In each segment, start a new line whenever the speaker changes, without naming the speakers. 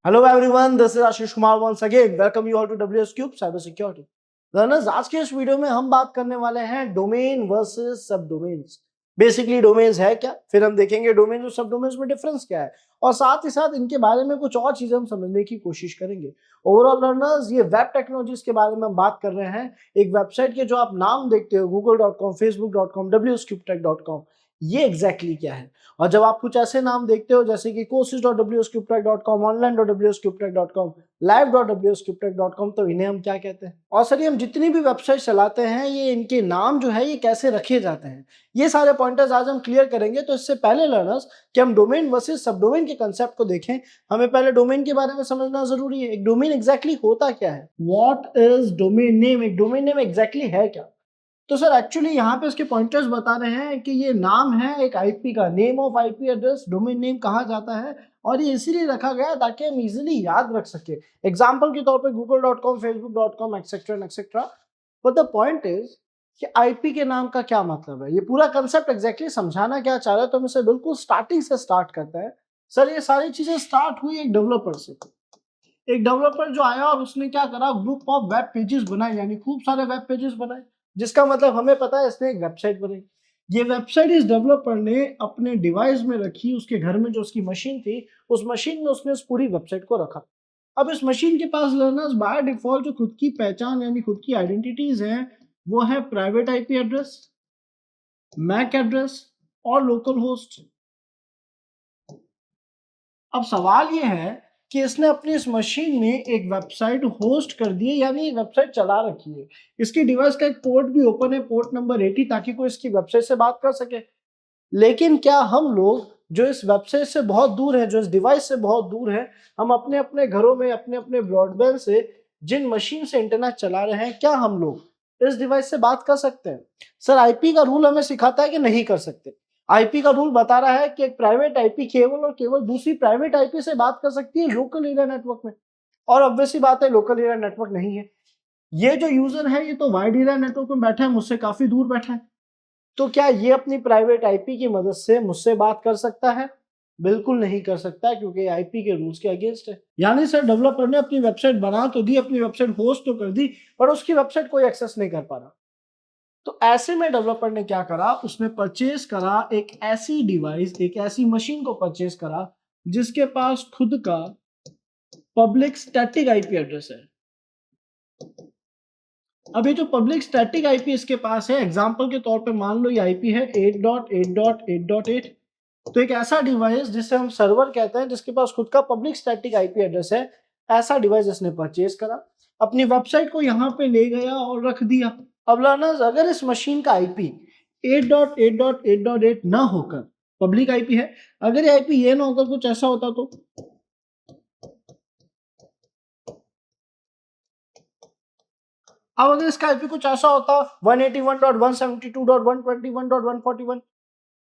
Hello everyone, this is Ashish Kumar once again. Welcome you all to WS Cube Cyber Security. Learners, आज के इस video में हम बात करने वाले हैं डोमेन वर्सेस सब डोमेन्स। बेसिकली डोमेन्स है क्या, फिर हम देखेंगे डोमेन और सब डोमेन्स में डिफरेंस क्या है, और साथ ही साथ इनके बारे में कुछ और चीजें हम समझने की कोशिश करेंगे। ओवरऑल लर्नर्स, ये वेब टेक्नोलॉजीज के बारे में हम बात कर रहे हैं। एक वेबसाइट के जो आप नाम देखते हो, google.com, facebook.com, wscubetech.com, ये एग्जैक्टली क्या है। और जब आप कुछ ऐसे नाम देखते हो जैसे कि courses.wscubetech.com, online.wscubetech.com, live.wscubetech.com, तो इन्हें हम क्या कहते हैं। और सर, हम जितनी भी वेबसाइट चलाते हैं, ये इनके नाम जो है ये कैसे रखे जाते हैं, ये सारे पॉइंटर्स आज हम क्लियर करेंगे। तो इससे पहले लर्नर्स कि हम डोमेन वर्सेस सब डोमेन के कंसेप्ट को देखें, हमें पहले डोमेन के बारे में समझना जरूरी है। एक डोमेन एग्जैक्टली होता क्या है, व्हाट इज डोमेन नेम, एक डोमेन नेम एग्जैक्टली है क्या। तो सर एक्चुअली यहाँ पे इसके पॉइंटर्स बता रहे हैं कि ये नाम है एक आईपी का, name of IP address domain name कहा जाता है, और ये इसीलिए रखा गया है ताकि हम इजीली याद रख सके। एग्जांपल के तौर पे google.com, facebook.com, etcetera etcetera. But the point is कि आईपी के नाम का क्या मतलब है, ये पूरा कंसेप्ट एग्जैक्टली समझाना क्या चाह रहा है। तो हम इसे बिल्कुल स्टार्टिंग से स्टार्ट करते हैं। सर, ये सारी चीजें स्टार्ट हुई एक डेवलपर से। एक डेवलपर जो आया और उसने क्या करा, ग्रुप ऑफ वेब पेजेस बनाए, यानी खूब सारे वेब पेजेस बनाए, जिसका मतलब हमें पता है इसने एक वेबसाइट बनाई। ये वेबसाइट इस डेवलपर ने अपने डिवाइस में रखी, उसके घर में जो उसकी मशीन थी, उस मशीन में उसने उस पूरी वेबसाइट को रखा। अब इस मशीन के पास लर्नर्स बाय डिफॉल्ट जो खुद की पहचान यानी खुद की आइडेंटिटीज हैं, वो है private IP address, MAC address और लोकल होस्ट। अब सवाल ये है कि इसने अपनी इस मशीन में एक वेबसाइट होस्ट कर दी है, यानी एक वेबसाइट चला रखी है। इसकी डिवाइस का एक पोर्ट भी ओपन है, पोर्ट नंबर 80, ताकि कोई इसकी वेबसाइट से बात कर सके। लेकिन क्या हम लोग जो इस वेबसाइट से बहुत दूर है, जो इस डिवाइस से बहुत दूर है, हम अपने अपने घरों में अपने अपने ब्रॉडबैंड से जिन मशीन से इंटरनेट चला रहे हैं, क्या हम लोग इस डिवाइस से बात कर सकते हैं? सर, आईपी का रूल हमें सिखाता है कि नहीं कर सकते। आईपी का रूल बता रहा है कि एक प्राइवेट आईपी केवल और केवल दूसरी प्राइवेट आईपी से बात कर सकती है लोकल एरिया नेटवर्क में। और ऑब्वियसली बात है, लोकल एरिया नेटवर्क नहीं है। ये जो यूजर है, ये तो वाइड एरिया नेटवर्क में बैठा है, मुझसे काफी दूर बैठा है। तो क्या ये अपनी प्राइवेट आईपी की मदद से मुझसे बात कर सकता है? बिल्कुल नहीं कर सकता, क्योंकि आईपी के रूल्स के अगेंस्ट है। यानी सर, डेवलपर ने अपनी वेबसाइट बना तो दी, अपनी वेबसाइट होस्ट तो कर दी, पर उसकी वेबसाइट कोई एक्सेस नहीं कर पा रहा। तो ऐसे में डेवलपर ने क्या करा, उसने परचेज करा एक ऐसी डिवाइस, एक ऐसी मशीन को परचेज करा जिसके पास खुद का पब्लिक स्टैटिक आईपी एड्रेस है। अब ये जो पब्लिक स्टैटिक आईपी इसके पास है, एग्जांपल के तौर पे मान लो ये आईपी है 8.8.8.8। तो एक ऐसा डिवाइस जिसे हम सर्वर कहते हैं, जिसके पास खुद का पब्लिक स्टैटिक आईपी एड्रेस है, ऐसा डिवाइस इसने परचेज करा, अपनी वेबसाइट को यहाँ पे ले गया और रख दिया। अब लर्नर्स, अगर इस मशीन का आईपी 8.8.8.8 ना होकर पब्लिक आईपी है, अगर ये आईपी ये ना होकर कुछ ऐसा होता, तो अब अगर इसका आईपी कुछ ऐसा होता 181.172.121.141,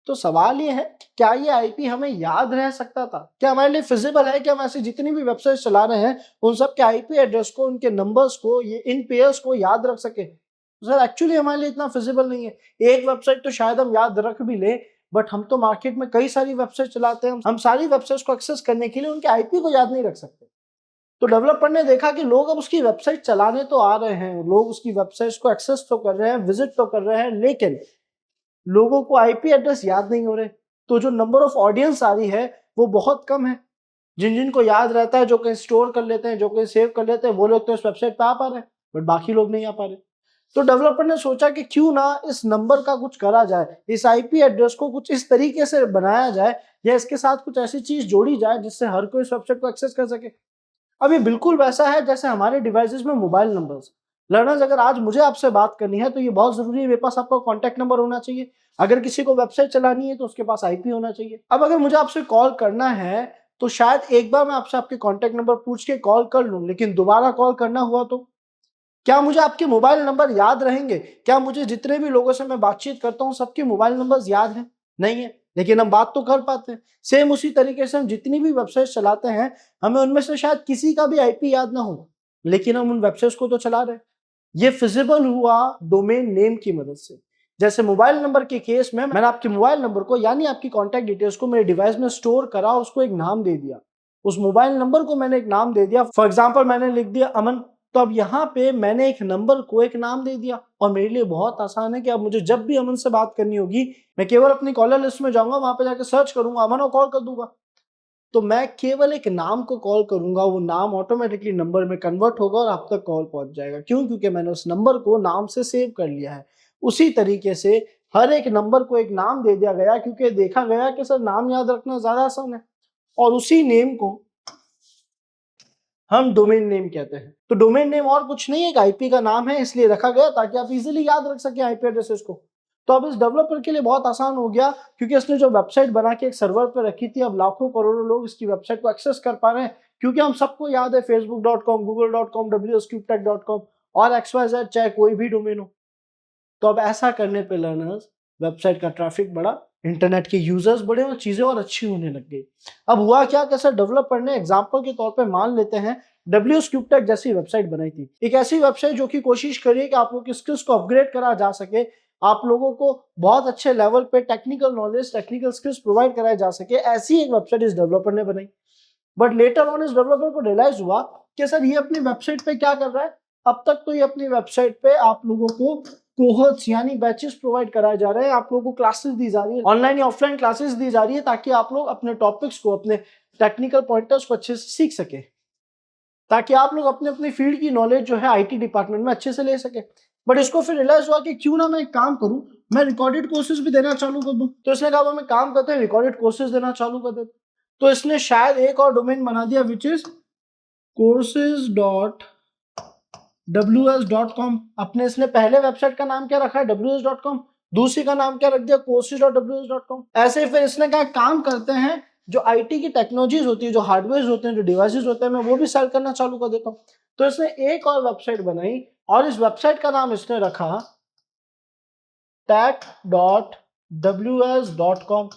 तो सवाल ये है, क्या ये आईपी हमें याद रह सकता था? क्या हमारे लिए फिजिबल है कि हम ऐसी जितनी भी वेबसाइट चला रहे हैं, उन सब के आईपी एड्रेस को, उनके नंबर्स को, ये इन पेयर्स को याद रख सके? सर, एक्चुअली हमारे लिए इतना फिजिबल नहीं है। एक वेबसाइट तो शायद हम याद रख भी ले, बट हम तो मार्केट में कई सारी वेबसाइट चलाते हैं, हम सारी वेबसाइट्स को एक्सेस करने के लिए उनके आईपी को याद नहीं रख सकते। तो डेवलपर ने देखा कि लोग अब उसकी वेबसाइट चलाने तो आ रहे हैं, लोग उसकी वेबसाइट्स को एक्सेस तो कर रहे हैं, विजिट तो कर रहे हैं, लेकिन लोगों को आईपी एड्रेस याद नहीं हो रहे। तो जो नंबर ऑफ ऑडियंस आ रही है वो बहुत कम है। जिन जिन को याद रहता है, जो कहीं स्टोर कर लेते हैं, जो कहीं सेव कर लेते हैं, वो लोग तो इस वेबसाइट पे आ पा रहे हैं, बट बाकी लोग नहीं आ पा रहे। तो डेवलपर ने सोचा कि क्यों ना इस नंबर का कुछ करा जाए, इस आईपी एड्रेस को कुछ इस तरीके से बनाया जाए, या इसके साथ कुछ ऐसी चीज जोड़ी जाए जिससे हर कोई इस वेबसाइट को एक्सेस कर सके। अब ये बिल्कुल वैसा है जैसे हमारे डिवाइसेस में मोबाइल नंबर्स। लर्नर्स, अगर आज मुझे आपसे बात करनी है तो ये बहुत जरूरी है, मेरे पास आपका कॉन्टैक्ट नंबर होना चाहिए। अगर किसी को वेबसाइट चलानी है तो उसके पास आईपी होना चाहिए। अब अगर मुझे आपसे कॉल करना है, तो शायद एक बार मैं आपसे आपके कॉन्टैक्ट नंबर पूछ के कॉल कर लूं, लेकिन दोबारा कॉल करना हुआ तो क्या मुझे आपके मोबाइल नंबर याद रहेंगे? क्या मुझे जितने भी लोगों से मैं बातचीत करता हूँ सबके मोबाइल नंबर्स याद हैं? नहीं है, लेकिन हम बात तो कर पाते हैं। सेम उसी तरीके से हम जितनी भी वेबसाइट चलाते हैं, हमें उनमें से शायद किसी का भी आईपी याद ना हो, लेकिन हम उन वेबसाइट्स को तो चला रहे हैं। ये फिजिबल हुआ डोमेन नेम की मदद से। जैसे मोबाइल नंबर के केस में मैंने आपके मोबाइल नंबर को, यानी आपकी कॉन्टैक्ट डिटेल्स को मेरे डिवाइस में स्टोर करा, उसको एक नाम दे दिया। उस मोबाइल नंबर को मैंने एक नाम दे दिया, फॉर एग्जाम्पल मैंने लिख दिया अमन, तो अब यहाँ पे मैंने एक नंबर को एक नाम दे दिया और मेरे लिए बहुत आसान है कि अब मुझे जब भी अमन से बात करनी होगी मैं केवल अपनी कॉलर लिस्ट में जाऊंगा, वहां पे जाकर सर्च करूंगा अमन और कॉल कर दूंगा। तो मैं केवल एक नाम को कॉल करूंगा, वो नाम ऑटोमेटिकली नंबर में कन्वर्ट होगा और आप तक कॉल पहुंच जाएगा। क्यों? क्योंकि मैंने उस नंबर को नाम से सेव कर लिया है। उसी तरीके से हर एक नंबर को एक नाम दे दिया गया, क्योंकि देखा गया कि सर नाम याद रखना ज्यादा आसान है और उसी नेम को हम डोमेन नेम कहते हैं। तो डोमेन नेम और कुछ नहीं है, एक आईपी का नाम है, इसलिए रखा गया ताकि आप इजीली याद रख सके आईपी एड्रेसेस को। तो अब इस डेवलपर के लिए बहुत आसान हो गया, क्योंकि इसने जो वेबसाइट बना के एक सर्वर पर रखी थी, अब लाखों करोड़ों लोग इसकी वेबसाइट को एक्सेस कर पा रहे हैं। क्योंकि हम सबको याद है facebook.com, google.com, wscubetech.com और XYZ, चाहे कोई भी डोमेन हो। तो अब ऐसा करने पे लर्नर्स वेबसाइट का ट्रैफिक बढ़ा, इंटरनेट के यूजर्स बढ़े और चीजें और अच्छी होने लग गई। अब हुआ क्या, कैसा डेवलपर ने एग्जांपल के तौर पे मान लेते हैं WSCubeTech जैसी वेबसाइट बनाई थी, एक ऐसी वेबसाइट जो कि कोशिश करिए कि आप लोगों की स्किल्स को अपग्रेड करा जा सके, आप लोगों को बहुत अच्छे लेवल पे technical knowledge, technical skills provide कराए जा सके, ऐसी एक वेबसाइट इस डेवलपर ने बनाई। बट लेटर ऑन इस डेवलपर को रियलाइज हुआ कि सर ये अपनी वेबसाइट पे क्या कर रहा है, अब तक तो ये अपनी वेबसाइट पे आप लोगों को कोहर्ट्स यानी बैचेस प्रोवाइड कराए जा रहे हैं, आप लोगों को क्लासेस दी जा रही है, ऑनलाइन या ऑफलाइन क्लासेस दी जा रही है, ताकि आप लोग अपने टॉपिक्स को, अपने टेक्निकल पॉइंटर्स को अच्छे से सीख सके, ताकि आप लोग अपने अपनी फील्ड की नॉलेज जो है आईटी डिपार्टमेंट में अच्छे से ले सके। बट इसको फिर रियलाइज हुआ कि क्यों ना मैं एक काम करूं, मैं रिकॉर्डेड कोर्सेज भी देना चालू कर दूं। तो इसने कहा मैं काम करते हैं, रिकॉर्डेड कोर्सेज देना चालू कर देते। तो इसने शायद एक और डोमेन बना दिया, विच इज courses.ws.com। अपने इसने पहले वेबसाइट का नाम क्या रखा है, ws.com, दूसरी का नाम क्या रख दिया, courses.ws.com। ऐसे फिर इसने कहा काम करते हैं, जो आईटी की टेक्नोलॉजीज होती है, जो हार्डवेयर होते हैं, जो डिवाइसेस होते हैं, मैं वो भी सेल करना चालू कर देता हूँ। तो इसने एक और वेबसाइट बनाई और इस वेबसाइट का नाम इसने रखा tech.ws.com।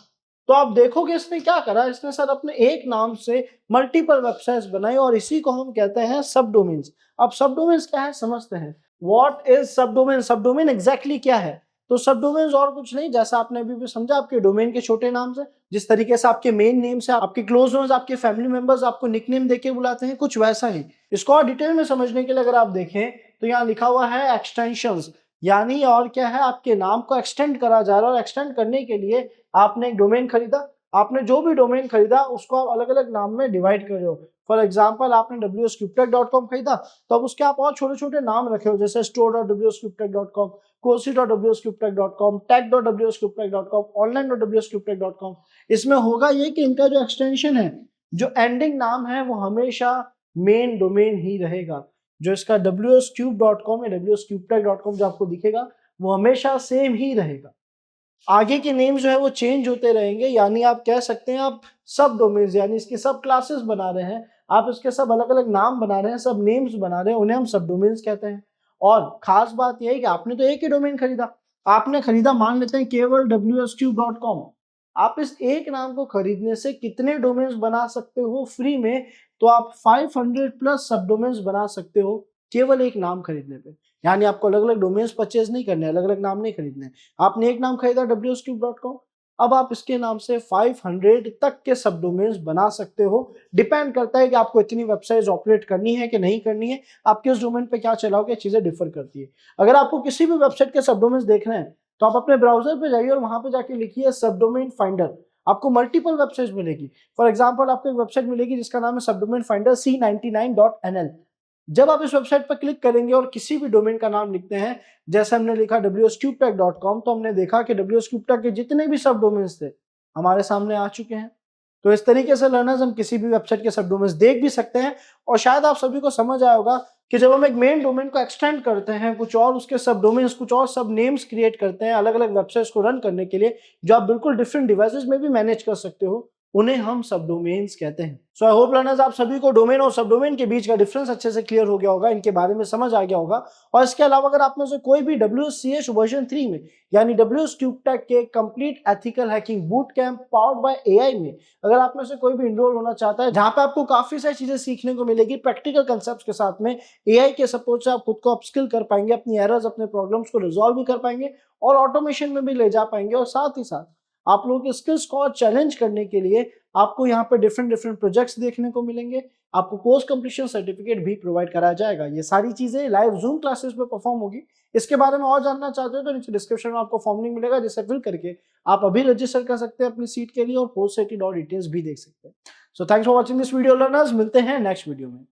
तो आप देखोगे इसने क्या करा, इसने सर अपने एक नाम से मल्टीपल वेबसाइट्स बनाई और इसी को हम कहते हैं सब डोमेन्स। अब सब डोमेन्स क्या है समझते हैं। व्हाट इज सब डोमेन? सब डोमेन एग्जैक्टली क्या है? तो सब डोमेन्स और कुछ नहीं, जैसा आपने अभी भी समझा, आपके डोमेन के छोटे नाम से, जिस तरीके से आपके मेन नेम से आपके क्लोज नोन्स, आपके फैमिली मेंबर्स आपको निकनेम देके बुलाते हैं, कुछ वैसा ही। इसको और डिटेल में समझने के लिए अगर आप देखें तो यहाँ लिखा हुआ है एक्सटेंशंस, यानी और क्या है, आपके नाम को एक्सटेंड करा जा रहा है और एक्सटेंड करने के लिए आपने एक डोमेन खरीदा, आपने जो भी डोमेन खरीदा उसको आप अलग अलग नाम में डिवाइड कर रहे हो। फॉर एग्जांपल आपने wscubetech.com खरीदा, तो अब उसके आप और छोटे छोटे नाम रखे हो, जैसे store.wscubetech.com, courses.wscubetech.com, tech.wscubetech.com, online.wscubetech.com। इसमें होगा ये कि इनका जो एक्सटेंशन है, जो एंडिंग नाम है, वो हमेशा मेन डोमेन ही रहेगा। जो इसका wscube.com या wscubetech.com जो आपको दिखेगा वो हमेशा सेम ही रहेगा, आगे के नेम जो है वो चेंज होते रहेंगे। यानी आप कह सकते हैं आप सब डोमेन्स, यानी इसके सब क्लासेस बना रहे हैं, आप इसके सब अलग अलग नाम बना रहे हैं, सब नेम्स बना रहे हैं, उन्हें हम सब डोमेन्स कहते हैं। और खास बात यह है कि आपने तो एक ही डोमेन खरीदा, आपने खरीदा मान लेते हैं केवल wscube.com। आप इस एक नाम को खरीदने से कितने डोमेन्स बना सकते हो फ्री में? तो आप 500 प्लस सब डोमेन्स बना सकते हो केवल एक नाम खरीदने पे। यानी आपको अलग अलग डोमेन्स परचेज नहीं करने, अलग अलग नाम नहीं खरीदने। आपने एक नाम खरीदा wscube.com, अब आप इसके नाम से 500 तक के सब डोमेन्स बना सकते हो। डिपेंड करता है कि आपको इतनी वेबसाइट्स ऑपरेट करनी है कि नहीं करनी है, आप किस डोमेन पे क्या चलाओगे, चीजें डिफर करती है। अगर आपको किसी भी वेबसाइट के सब डोमेन्स देखना है तो आप अपने ब्राउजर पे जाइए और वहां पे जाके लिखिए सब डोमेन फाइंडर, आपको मल्टीपल वेबसाइट मिलेगी। फॉर एग्जाम्पल आपको एक वेबसाइट मिलेगी जिसका नाम है सब डोमेन फाइंडर c99.nl। जब आप इस वेबसाइट पर क्लिक करेंगे और किसी भी डोमेन का नाम लिखते हैं, जैसे हमने लिखा wscubetech.com, तो हमने देखा कि wscubetech के जितने भी सब डोमेन्स थे हमारे सामने आ चुके हैं। तो इस तरीके से लर्नर्स हम किसी भी वेबसाइट के सब डोमेन्स देख भी सकते हैं। और शायद आप सभी को समझ आया होगा कि जब हम एक मेन डोमेन को एक्सटेंड करते हैं, कुछ और उसके सब डोमेन्स, कुछ और सब नेम्स क्रिएट करते हैं अलग अलग वेबसाइट्स को रन करने के लिए, जो आप बिल्कुल डिफरेंट डिवाइसेस में भी मैनेज कर सकते हो, उन्हें हम सब डोमेन्स कहते हैं। सो आई होप लर्नर्स आप सभी को डोमेन और सब डोमेन के बीच का डिफरेंस अच्छे से क्लियर हो गया होगा, इनके बारे में समझ आ गया होगा। और इसके अलावा अगर आप में से कोई भी WCH वर्जन 3 में यानी WSCubeTech के complete ethical hacking boot camp powered by AI में अगर आप में से कोई भी इनरोल होना चाहता है, जहां पे आपको काफी सारी चीजें सीखने को मिलेगी प्रैक्टिकल कंसेप्ट के साथ में, AI के सपोर्ट से आप खुद को अपस्किल कर पाएंगे, अपनी एरर्स, अपने प्रॉब्लम्स को रिजॉल्व भी कर पाएंगे और ऑटोमेशन में भी ले जा पाएंगे, और साथ ही साथ आप लोगों के स्किल्स को चैलेंज करने के लिए आपको यहाँ पे डिफरेंट डिफरेंट प्रोजेक्ट्स देखने को मिलेंगे, आपको कोर्स कंप्लीशन सर्टिफिकेट भी प्रोवाइड कराया जाएगा। ये सारी चीजें लाइव जूम क्लासेस में परफॉर्म होगी। इसके बारे में और जानना चाहते हो तो नीचे डिस्क्रिप्शन में आपको फॉर्म लिंक मिलेगा, जिसे फिल करके आप अभी रजिस्टर कर सकते हैं अपनी सीट के लिए और पोस्ट सेटिंग और डिटेल्स भी देख सकते हैं। So thanks for watching this video learners, मिलते हैं नेक्स्ट वीडियो में।